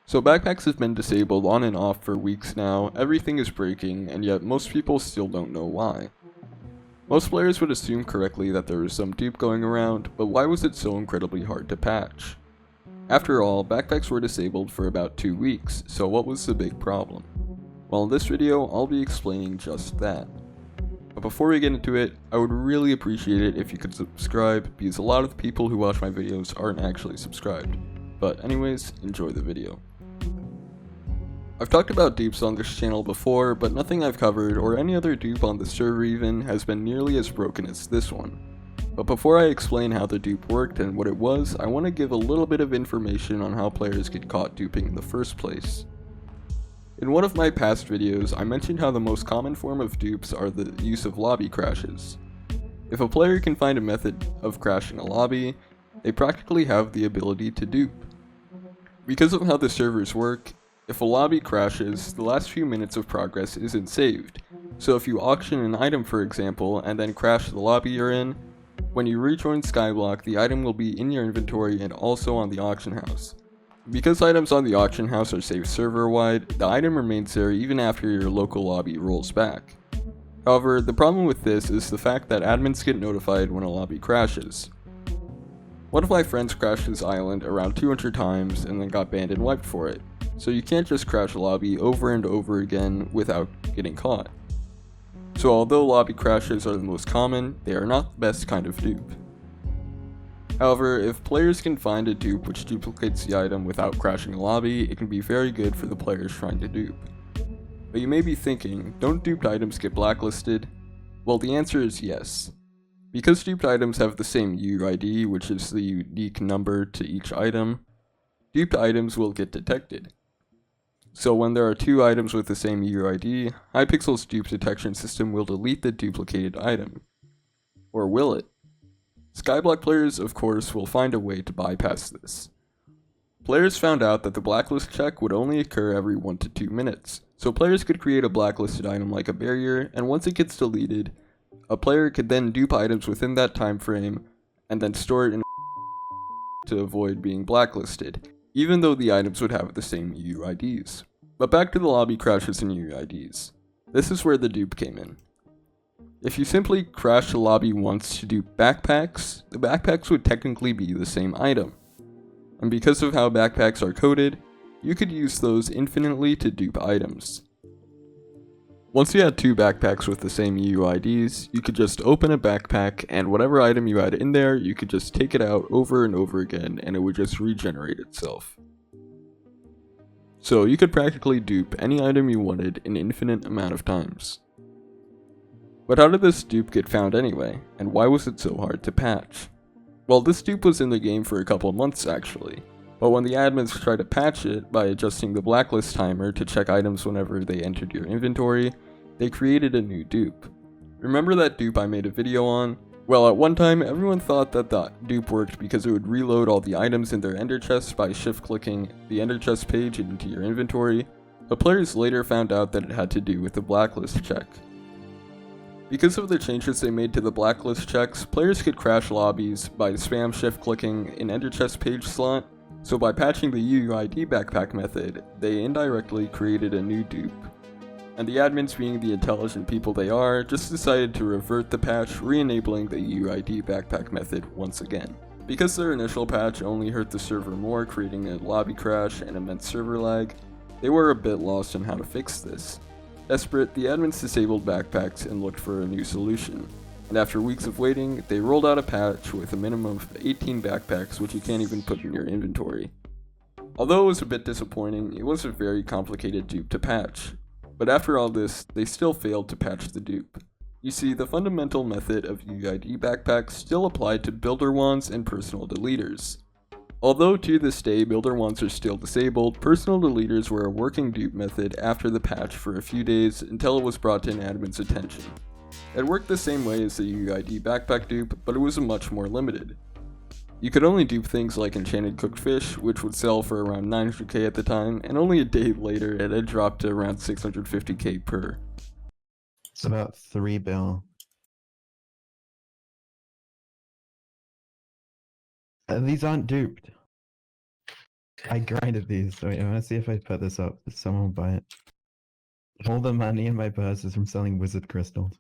So backpacks have been disabled on and off for weeks now, everything is breaking, and yet most people still don't know why. Most players would assume correctly that there was some dupe going around, but why was it so incredibly hard to patch? After all, backpacks were disabled for about 2 weeks, so what was the big problem? Well, in this video, I'll be explaining just that. But before we get into it, I would really appreciate it if you could subscribe, because a lot of the people who watch my videos aren't actually subscribed. But anyways, enjoy the video. I've talked about dupes on this channel before, but nothing I've covered, or any other dupe on the server even, has been nearly as broken as this one. But before I explain how the dupe worked and what it was, I want to give a little bit of information on how players get caught duping in the first place. In one of my past videos, I mentioned how the most common form of dupes are the use of lobby crashes. If a player can find a method of crashing a lobby, they practically have the ability to dupe. Because of how the servers work, if a lobby crashes, the last few minutes of progress isn't saved. So if you auction an item, for example, and then crash the lobby you're in, when you rejoin Skyblock, the item will be in your inventory and also on the auction house. Because items on the auction house are saved server-wide, the item remains there even after your local lobby rolls back. However, the problem with this is the fact that admins get notified when a lobby crashes. One of my friends crashed his island around 200 times and then got banned and wiped for it. So you can't just crash a lobby over and over again without getting caught. So although lobby crashes are the most common, they are not the best kind of dupe. However, if players can find a dupe which duplicates the item without crashing a lobby, it can be very good for the players trying to dupe. But you may be thinking, don't duped items get blacklisted? Well, the answer is yes. Because duped items have the same UID, which is the unique number to each item, duped items will get detected. So when there are two items with the same UID, Hypixel's dupe detection system will delete the duplicated item. Or will it? Skyblock players, of course, will find a way to bypass this. Players found out that the blacklist check would only occur every 1 to 2 minutes, so players could create a blacklisted item like a barrier, and once it gets deleted, a player could then dupe items within that time frame, and then store it in to avoid being blacklisted, even though the items would have the same UIDs. But back to the lobby crashes and UIDs. This is where the dupe came in. If you simply crash the lobby once to dupe backpacks, the backpacks would technically be the same item. And because of how backpacks are coded, you could use those infinitely to dupe items. Once you had two backpacks with the same UIDs, you could just open a backpack and whatever item you had in there, you could just take it out over and over again and it would just regenerate itself. So you could practically dupe any item you wanted an infinite amount of times. But how did this dupe get found anyway, and why was it so hard to patch? Well, this dupe was in the game for a couple months actually, but when the admins tried to patch it by adjusting the blacklist timer to check items whenever they entered your inventory, they created a new dupe. Remember that dupe I made a video on? Well, at one time, everyone thought that the dupe worked because it would reload all the items in their ender chest by shift-clicking the ender chest page into your inventory, but players later found out that it had to do with the blacklist check. Because of the changes they made to the blacklist checks, players could crash lobbies by spam shift-clicking an ender chest page slot, so by patching the UUID backpack method, they indirectly created a new dupe. And the admins, being the intelligent people they are, just decided to revert the patch, re-enabling the UUID backpack method once again. Because their initial patch only hurt the server more, creating a lobby crash and immense server lag, they were a bit lost on how to fix this. Desperate, the admins disabled backpacks and looked for a new solution. And after weeks of waiting, they rolled out a patch with a minimum of 18 backpacks which you can't even put in your inventory. Although it was a bit disappointing, it was a very complicated dupe to patch. But after all this, they still failed to patch the dupe. You see, the fundamental method of UID backpacks still applied to builder wands and personal deleters. Although to this day builder wands are still disabled, personal deleters were a working dupe method after the patch for a few days until it was brought to an admin's attention. It worked the same way as the UID backpack dupe, but it was much more limited. You could only dupe things like enchanted cooked fish, which would sell for around 900k at the time, and only a day later it had dropped to around 650k per. It's about 3 bill. These aren't duped. I grinded these. So wait, I want to see if I put this up. If someone will buy it. All the money in my purse is from selling wizard crystals.